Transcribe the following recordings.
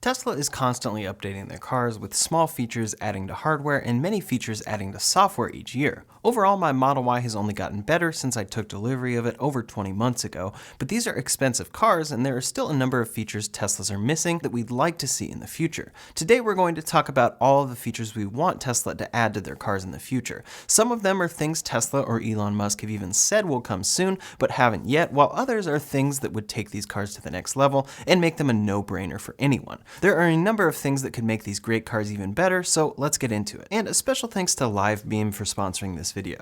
Tesla is constantly updating their cars, with small features adding to hardware and many features adding to software each year. Overall, my Model Y has only gotten better since I took delivery of it over 20 months ago, but these are expensive cars and there are still a number of features Teslas are missing that we'd like to see in the future. Today we're going to talk about all of the features we want Tesla to add to their cars in the future. Some of them are things Tesla or Elon Musk have even said will come soon, but haven't yet, while others are things that would take these cars to the next level and make them a no-brainer for anyone. There are a number of things that could make these great cars even better, so let's get into it. And a special thanks to LiveBeam for sponsoring this video.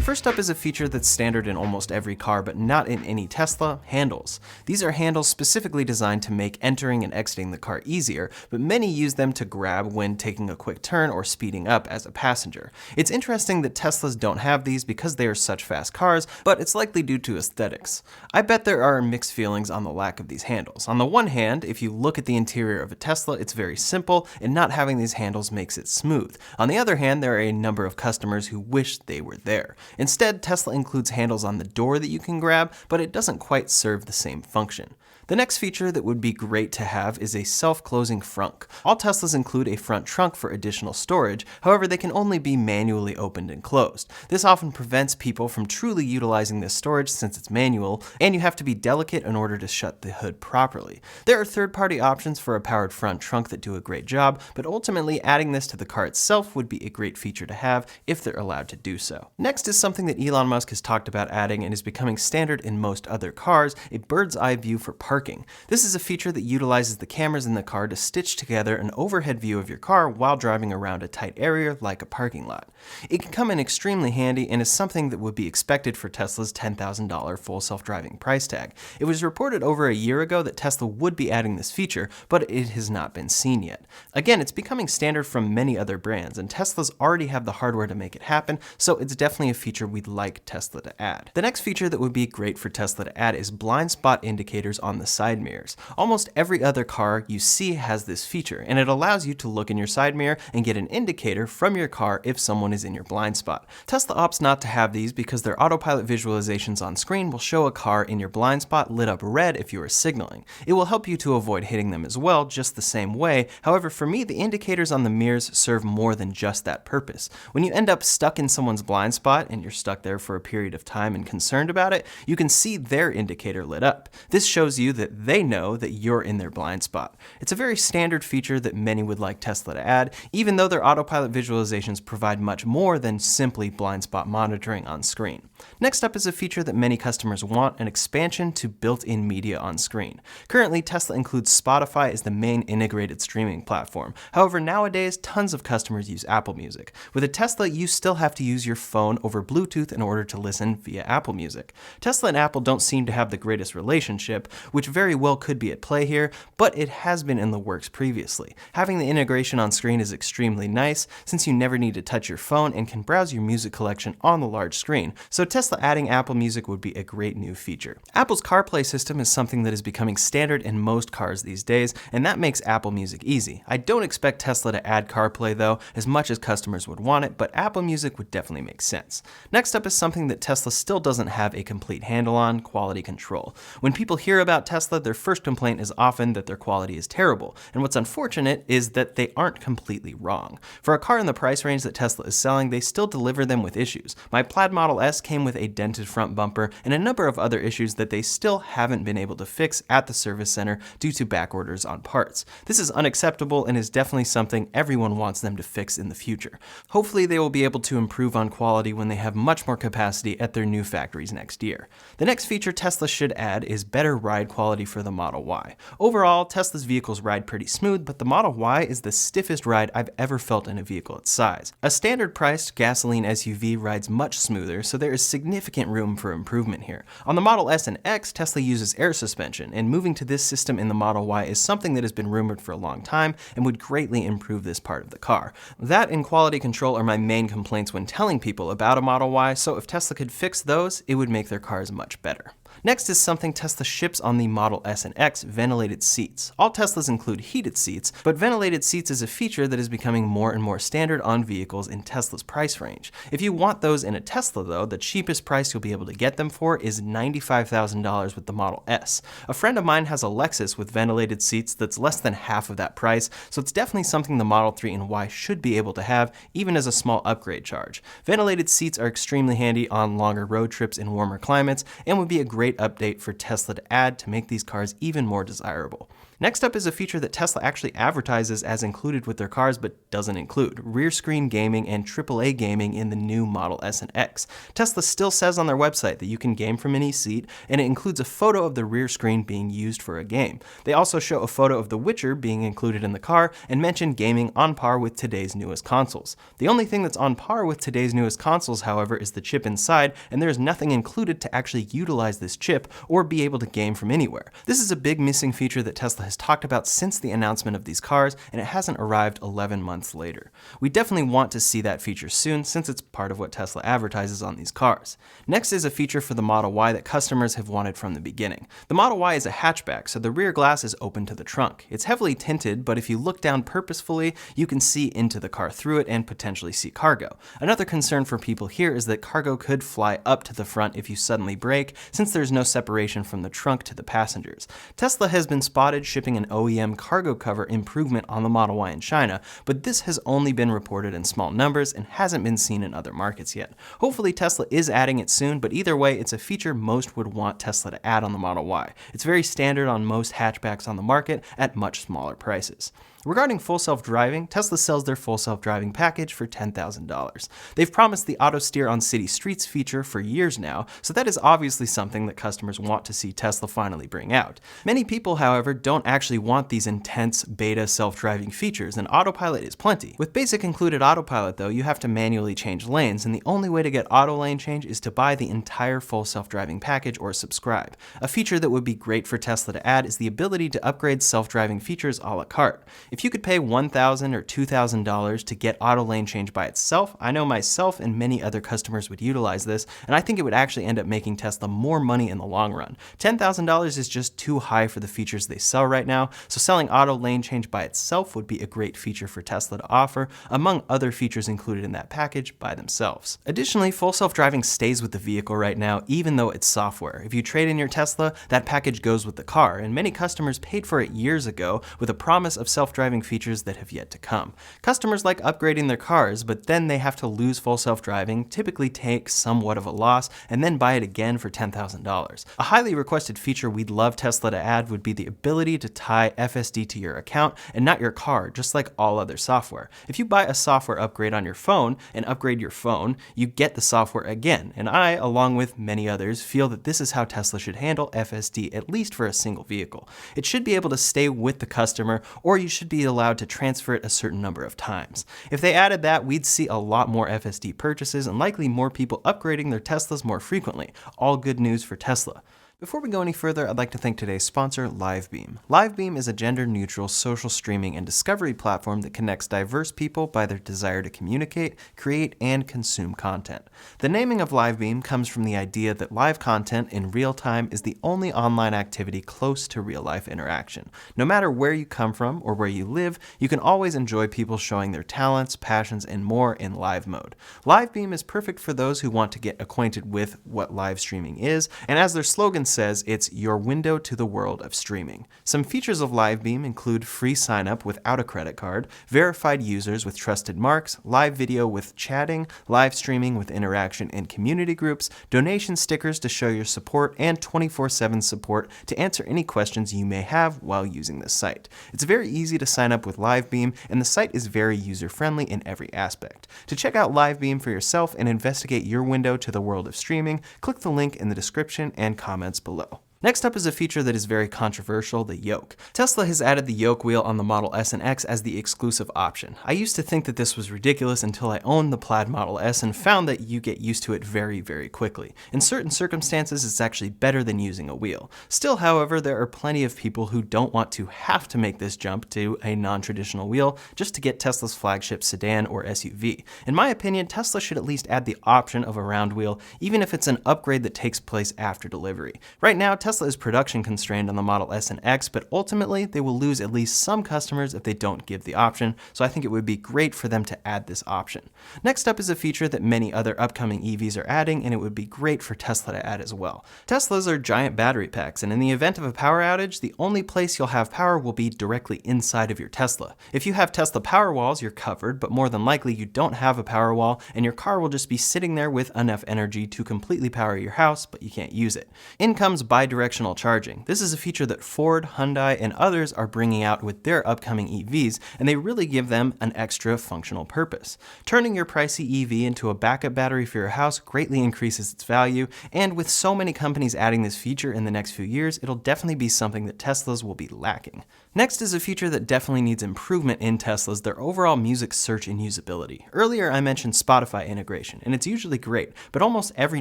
First up is a feature that's standard in almost every car, but not in any Tesla: handles. These are handles specifically designed to make entering and exiting the car easier, but many use them to grab when taking a quick turn or speeding up as a passenger. It's interesting that Teslas don't have these because they are such fast cars, but it's likely due to aesthetics. I bet there are mixed feelings on the lack of these handles. On the one hand, if you look at the interior of a Tesla, it's very simple, and not having these handles makes it smooth. On the other hand, there are a number of customers who wish they were there. Instead, Tesla includes handles on the door that you can grab, but it doesn't quite serve the same function. The next feature that would be great to have is a self-closing frunk. All Teslas include a front trunk for additional storage, however they can only be manually opened and closed. This often prevents people from truly utilizing this storage since it's manual, and you have to be delicate in order to shut the hood properly. There are third-party options for a powered front trunk that do a great job, but ultimately adding this to the car itself would be a great feature to have if they're allowed to do so. Next is something that Elon Musk has talked about adding and is becoming standard in most other cars: a bird's eye view for parking. This is a feature that utilizes the cameras in the car to stitch together an overhead view of your car while driving around a tight area like a parking lot. It can come in extremely handy and is something that would be expected for Tesla's $10,000 full self-driving price tag. It was reported over a year ago that Tesla would be adding this feature, but it has not been seen yet. Again, it's becoming standard from many other brands, and Teslas already have the hardware to make it happen, so it's definitely a feature we'd like Tesla to add. The next feature that would be great for Tesla to add is blind spot indicators on the side mirrors. Almost every other car you see has this feature, and it allows you to look in your side mirror and get an indicator from your car if someone is in your blind spot. Tesla opts not to have these because their autopilot visualizations on screen will show a car in your blind spot lit up red if you are signaling. It will help you to avoid hitting them as well, just the same way. However, for me, the indicators on the mirrors serve more than just that purpose. When you end up stuck in someone's blind spot and you're stuck there for a period of time and concerned about it, you can see their indicator lit up. This shows you that they know that you're in their blind spot. It's a very standard feature that many would like Tesla to add, even though their autopilot visualizations provide much more than simply blind spot monitoring on screen. Next up is a feature that many customers want: an expansion to built-in media on screen. Currently, Tesla includes Spotify as the main integrated streaming platform. However, nowadays, tons of customers use Apple Music. With a Tesla, you still have to use your phone over Bluetooth in order to listen via Apple Music. Tesla and Apple don't seem to have the greatest relationship, which very well could be at play here, but it has been in the works previously. Having the integration on screen is extremely nice, since you never need to touch your phone and can browse your music collection on the large screen, so Tesla adding Apple Music would be a great new feature. Apple's CarPlay system is something that is becoming standard in most cars these days, and that makes Apple Music easy. I don't expect Tesla to add CarPlay though, as much as customers would want it, but Apple Music would definitely make sense. Next up is something that Tesla still doesn't have a complete handle on: quality control. When people hear about Tesla, their first complaint is often that their quality is terrible, and what's unfortunate is that they aren't completely wrong. For a car in the price range that Tesla is selling, they still deliver them with issues. My Plaid Model S came with a dented front bumper and a number of other issues that they still haven't been able to fix at the service center due to back orders on parts. This is unacceptable and is definitely something everyone wants them to fix in the future. Hopefully they will be able to improve on quality when they have much more capacity at their new factories next year. The next feature Tesla should add is better ride quality for the Model Y. Overall, Tesla's vehicles ride pretty smooth, but the Model Y is the stiffest ride I've ever felt in a vehicle its size. A standard-priced gasoline SUV rides much smoother, so there is significant room for improvement here. On the Model S and X, Tesla uses air suspension, and moving to this system in the Model Y is something that has been rumored for a long time and would greatly improve this part of the car. That and quality control are my main complaints when telling people about a Model Y, so if Tesla could fix those, it would make their cars much better. Next is something Tesla ships on the Model S and X, ventilated seats. All Teslas include heated seats, but ventilated seats is a feature that is becoming more and more standard on vehicles in Tesla's price range. If you want those in a Tesla though, the cheapest price you'll be able to get them for is $95,000 with the Model S. A friend of mine has a Lexus with ventilated seats that's less than half of that price, so it's definitely something the Model 3 and Y should be able to have, even as a small upgrade charge. Ventilated seats are extremely handy on longer road trips in warmer climates and would be a great update for Tesla to add to make these cars even more desirable. Next up is a feature that Tesla actually advertises as included with their cars but doesn't include: rear screen gaming and AAA gaming in the new Model S and X. Tesla still says on their website that you can game from any seat, and it includes a photo of the rear screen being used for a game. They also show a photo of The Witcher being included in the car and mention gaming on par with today's newest consoles. The only thing that's on par with today's newest consoles, however, is the chip inside, and there is nothing included to actually utilize this chip or be able to game from anywhere. This is a big missing feature that Tesla has talked about since the announcement of these cars, and it hasn't arrived 11 months later. We definitely want to see that feature soon, since it's part of what Tesla advertises on these cars. Next is a feature for the Model Y that customers have wanted from the beginning. The Model Y is a hatchback, so the rear glass is open to the trunk. It's heavily tinted, but if you look down purposefully, you can see into the car through it and potentially see cargo. Another concern for people here is that cargo could fly up to the front if you suddenly brake, since there's no separation from the trunk to the passengers. Tesla has been spotted shipping an OEM cargo cover improvement on the Model Y in China, but this has only been reported in small numbers and hasn't been seen in other markets yet. Hopefully Tesla is adding it soon, but either way, it's a feature most would want Tesla to add on the Model Y. It's very standard on most hatchbacks on the market at much smaller prices. Regarding full self-driving, Tesla sells their full self-driving package for $10,000. They've promised the auto steer on city streets feature for years now, so that is obviously something that customers want to see Tesla finally bring out. Many people, however, don't actually want these intense beta self-driving features, and autopilot is plenty. With basic included autopilot though, you have to manually change lanes, and the only way to get auto lane change is to buy the entire full self-driving package or subscribe. A feature that would be great for Tesla to add is the ability to upgrade self-driving features a la carte. If you could pay $1,000 or $2,000 to get auto lane change by itself, I know myself and many other customers would utilize this, and I think it would actually end up making Tesla more money in the long run. $10,000 is just too high for the features they sell right now, so selling auto lane change by itself would be a great feature for Tesla to offer, among other features included in that package by themselves. Additionally, full self-driving stays with the vehicle right now, even though it's software. If you trade in your Tesla, that package goes with the car, and many customers paid for it years ago with a promise of self-driving features that have yet to come. Customers like upgrading their cars, but then they have to lose full self-driving, typically take somewhat of a loss, and then buy it again for $10,000. A highly requested feature we'd love Tesla to add would be the ability to tie FSD to your account and not your car, just like all other software. If you buy a software upgrade on your phone and upgrade your phone, you get the software again, and I, along with many others, feel that this is how Tesla should handle FSD, at least for a single vehicle. It should be able to stay with the customer, or you should be allowed to transfer it a certain number of times. If they added that, we'd see a lot more FSD purchases and likely more people upgrading their Teslas more frequently. All good news for Tesla. Before we go any further, I'd like to thank today's sponsor, LiveBeam. LiveBeam is a gender-neutral social streaming and discovery platform that connects diverse people by their desire to communicate, create, and consume content. The naming of LiveBeam comes from the idea that live content in real time is the only online activity close to real-life interaction. No matter where you come from or where you live, you can always enjoy people showing their talents, passions, and more in live mode. LiveBeam is perfect for those who want to get acquainted with what live streaming is, and as their slogan says, it's your window to the world of streaming. Some features of LiveBeam include free sign-up without a credit card, verified users with trusted marks, live video with chatting, live streaming with interaction in community groups, donation stickers to show your support, and 24/7 support to answer any questions you may have while using this site. It's very easy to sign up with LiveBeam, and the site is very user-friendly in every aspect. To check out LiveBeam for yourself and investigate your window to the world of streaming, click the link in the description and comments below. Next up is a feature that is very controversial, the Yoke. Tesla has added the Yoke wheel on the Model S and X as the exclusive option. I used to think that this was ridiculous until I owned the Plaid Model S and found that you get used to it very, very quickly. In certain circumstances, it's actually better than using a wheel. Still, however, there are plenty of people who don't want to have to make this jump to a non-traditional wheel just to get Tesla's flagship sedan or SUV. In my opinion, Tesla should at least add the option of a round wheel, even if it's an upgrade that takes place after delivery. Right now, Tesla is production constrained on the Model S and X, but ultimately they will lose at least some customers if they don't give the option, so I think it would be great for them to add this option. Next up is a feature that many other upcoming EVs are adding, and it would be great for Tesla to add as well. Teslas are giant battery packs, and in the event of a power outage, the only place you'll have power will be directly inside of your Tesla. If you have Tesla power walls, you're covered, but more than likely you don't have a power wall, and your car will just be sitting there with enough energy to completely power your house, but you can't use it. In comes Bi-Directional Charging. This is a feature that Ford, Hyundai, and others are bringing out with their upcoming EVs, and they really give them an extra functional purpose. Turning your pricey EV into a backup battery for your house greatly increases its value, and with so many companies adding this feature in the next few years, it'll definitely be something that Teslas will be lacking. Next is a feature that definitely needs improvement in Teslas, their overall music search and usability. Earlier I mentioned Spotify integration, and it's usually great, but almost every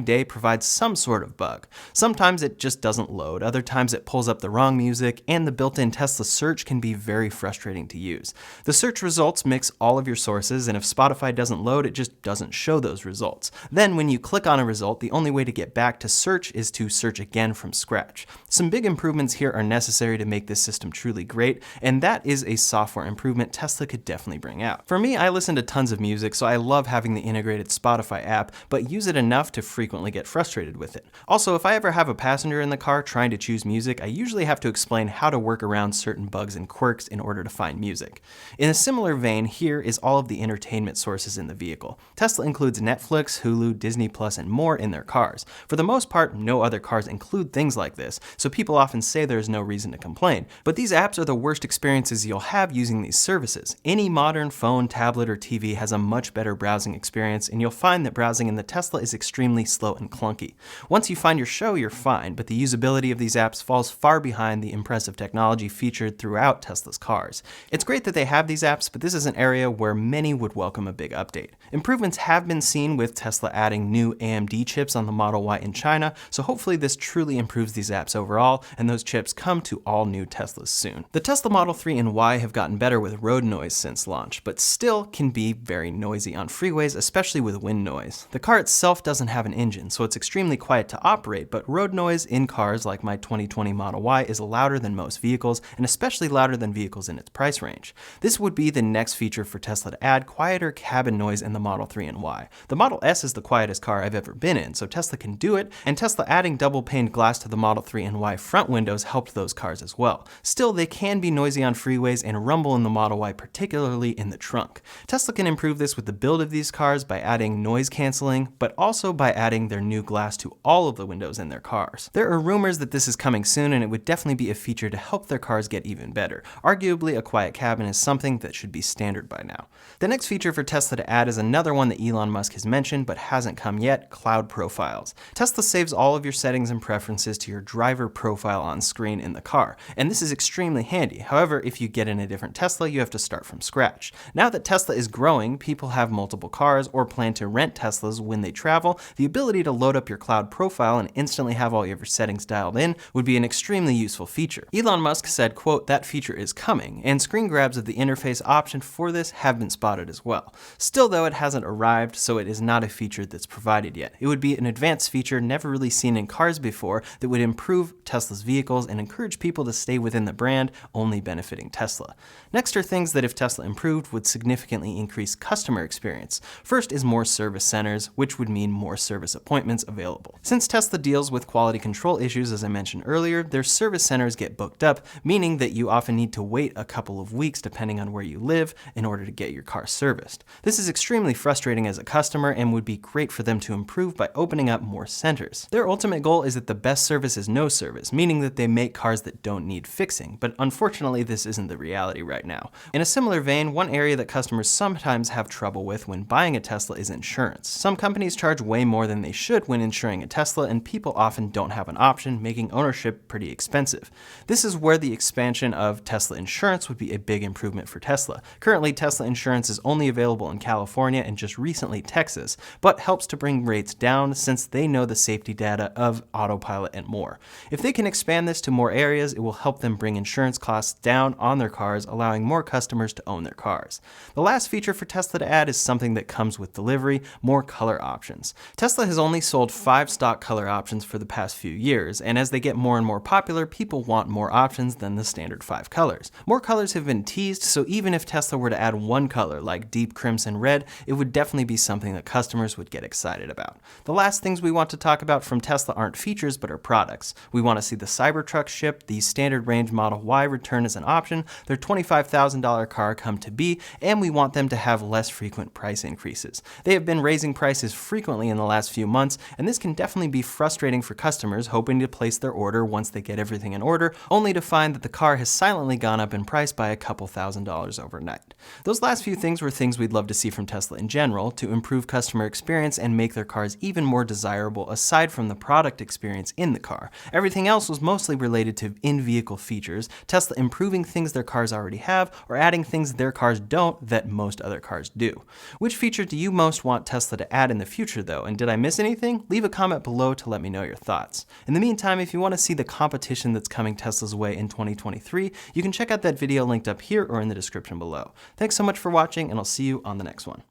day provides some sort of bug. Sometimes it just doesn't load, other times it pulls up the wrong music, and the built-in Tesla search can be very frustrating to use. The search results mix all of your sources, and if Spotify doesn't load, it just doesn't show those results. Then when you click on a result, the only way to get back to search is to search again from scratch. Some big improvements here are necessary to make this system truly great, and that is a software improvement Tesla could definitely bring out. For me, I listen to tons of music, so I love having the integrated Spotify app, but use it enough to frequently get frustrated with it. Also, if I ever have a passenger in the car trying to choose music, I usually have to explain how to work around certain bugs and quirks in order to find music. In a similar vein, here is all of the entertainment sources in the vehicle. Tesla includes Netflix, Hulu, Disney+, and more in their cars. For the most part, no other cars include things like this, so people often say there is no reason to complain. But these apps are the worst experiences you'll have using these services. Any modern phone, tablet, or TV has a much better browsing experience, and you'll find that browsing in the Tesla is extremely slow and clunky. Once you find your show, you're fine, but the usability of these apps falls far behind the impressive technology featured throughout Tesla's cars. It's great that they have these apps, but this is an area where many would welcome a big update. Improvements have been seen with Tesla adding new AMD chips on the Model Y in China, so hopefully this truly improves these apps overall, and those chips come to all new Teslas soon. The Tesla Model 3 and Y have gotten better with road noise since launch, but still can be very noisy on freeways, especially with wind noise. The car itself doesn't have an engine, so it's extremely quiet to operate, but road noise in cars like my 2020 Model Y is louder than most vehicles, and especially louder than vehicles in its price range. This would be the next feature for Tesla to add quieter cabin noise in the Model 3 and Y. The Model S is the quietest car I've ever been in, so Tesla can do it, and Tesla adding double-paned glass to the Model 3 and Y front windows helped those cars as well. Still, they can be noisy on freeways and rumble in the Model Y, particularly in the trunk. Tesla can improve this with the build of these cars by adding noise canceling, but also by adding their new glass to all of the windows in their cars. There are rumors that this is coming soon, and it would definitely be a feature to help their cars get even better. Arguably, a quiet cabin is something that should be standard by now. The next feature for Tesla to add is another one that Elon Musk has mentioned but hasn't come yet: cloud profiles. Tesla saves all of your settings and preferences to your driver profile on screen in the car, and this is extremely handy. However, if you get in a different Tesla, you have to start from scratch. Now that Tesla is growing, people have multiple cars or plan to rent Teslas when they travel, the ability to load up your cloud profile and instantly have all your settings dialed in would be an extremely useful feature. Elon Musk said, quote, "That feature is coming," and screen grabs of the interface option for this have been spotted as well. Still though, it hasn't arrived, so it is not a feature that's provided yet. It would be an advanced feature never really seen in cars before that would improve Tesla's vehicles and encourage people to stay within the brand, only benefiting Tesla. Next are things that if Tesla improved would significantly increase customer experience. First is more service centers, which would mean more service appointments available. Since Tesla deals with quality control issues, as I mentioned earlier, their service centers get booked up, meaning that you often need to wait a couple of weeks depending on where you live in order to get your car serviced. This is extremely frustrating as a customer and would be great for them to improve by opening up more centers. Their ultimate goal is that the best service is no service, meaning that they make cars that don't need fixing, but unfortunately this isn't the reality right now. In a similar vein, one area that customers sometimes have trouble with when buying a Tesla is insurance. Some companies charge way more than they should when insuring a Tesla, and people often don't have an option expansion, making ownership pretty expensive. This is where the expansion of Tesla insurance would be a big improvement for Tesla. Currently, Tesla insurance is only available in California and just recently Texas, but helps to bring rates down since they know the safety data of autopilot and more. If they can expand this to more areas, it will help them bring insurance costs down on their cars, allowing more customers to own their cars. The last feature for Tesla to add is something that comes with delivery: more color options. Tesla has only sold 5 stock color options for the past few years, and as they get more and more popular, people want more options than the standard 5 colors. More colors have been teased, so even if Tesla were to add one color, like deep crimson red, it would definitely be something that customers would get excited about. The last things we want to talk about from Tesla aren't features, but are products. We want to see the Cybertruck ship, the standard range Model Y return as an option, their $25,000 car come to be, and we want them to have less frequent price increases. They have been raising prices frequently in the last few months, and this can definitely be frustrating for customers hoping to place their order once they get everything in order, only to find that the car has silently gone up in price by a couple $1,000s overnight. Those last few things were things we'd love to see from Tesla in general to improve customer experience and make their cars even more desirable aside from the product experience in the car. Everything else was mostly related to in-vehicle features, Tesla improving things their cars already have or adding things their cars don't that most other cars do. Which feature do you most want Tesla to add in the future though, and did I miss anything? Leave a comment below to let me know your thoughts. In the meantime, if you want to see the competition that's coming Tesla's way in 2023, you can check out that video linked up here or in the description below. Thanks so much for watching, and I'll see you on the next one.